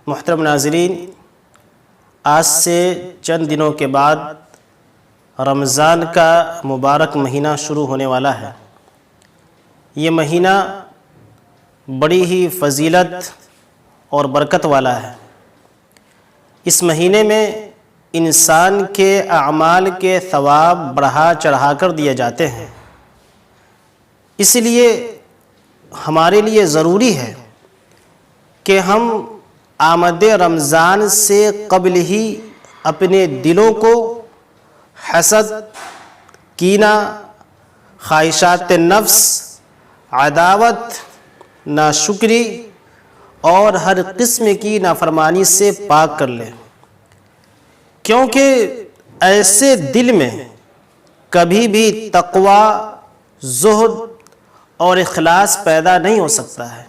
محترم ناظرین، آج سے چند دنوں کے بعد رمضان کا مبارک مہینہ شروع ہونے والا ہے۔ یہ مہینہ بڑی ہی فضیلت اور برکت والا ہے۔ اس مہینے میں انسان کے اعمال کے ثواب بڑھا چڑھا کر دیے جاتے ہیں، اس لیے ہمارے لیے ضروری ہے کہ ہم آمد رمضان سے قبل ہی اپنے دلوں کو حسد، کینہ، خواہشات نفس، عداوت، ناشکری اور ہر قسم کی نافرمانی سے پاک کر لیں، کیونکہ ایسے دل میں کبھی بھی تقوی، زہد اور اخلاص پیدا نہیں ہو سکتا ہے۔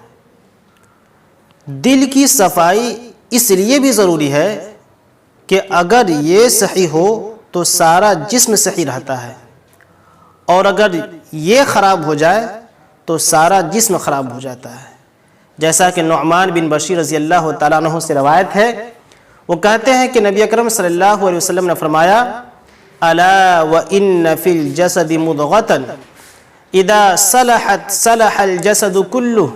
دل کی صفائی اس لیے بھی ضروری ہے کہ اگر یہ صحیح ہو تو سارا جسم صحیح رہتا ہے، اور اگر یہ خراب ہو جائے تو سارا جسم خراب ہو جاتا ہے۔ جیسا کہ نعمان بن بشیر رضی اللہ تعالیٰ عنہ سے روایت ہے، وہ کہتے ہیں کہ نبی اکرم صلی اللہ علیہ وسلم نے فرمایا: الا وان فی الجسد مضغۃ اذا صلحت صلح الجسد کلہ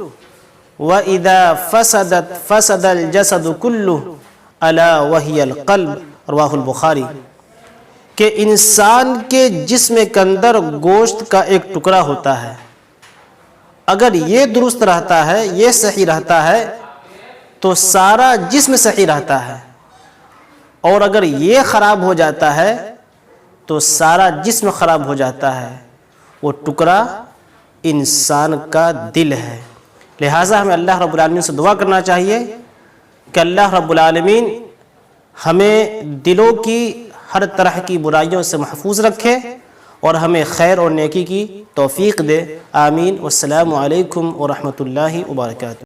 وَإِذَا فَسَدَتْ فَسَدَ الْجَسَدُ كُلُّهُ أَلَا وَهِيَ الْقَلْبُ رواہ البخاری، کہ انسان کے جسم کے اندر گوشت کا ایک ٹکڑا ہوتا ہے، اگر یہ درست رہتا ہے، یہ صحیح رہتا ہے تو سارا جسم صحیح رہتا ہے، اور اگر یہ خراب ہو جاتا ہے تو سارا جسم خراب ہو جاتا ہے۔ وہ ٹکڑا انسان کا دل ہے۔ لہٰذا ہمیں اللہ رب العالمین سے دعا کرنا چاہیے کہ اللہ رب العالمین ہمیں دلوں کی ہر طرح کی برائیوں سے محفوظ رکھے اور ہمیں خیر اور نیکی کی توفیق دے۔ آمین۔ والسلام علیکم ورحمۃ اللہ وبرکاتہ۔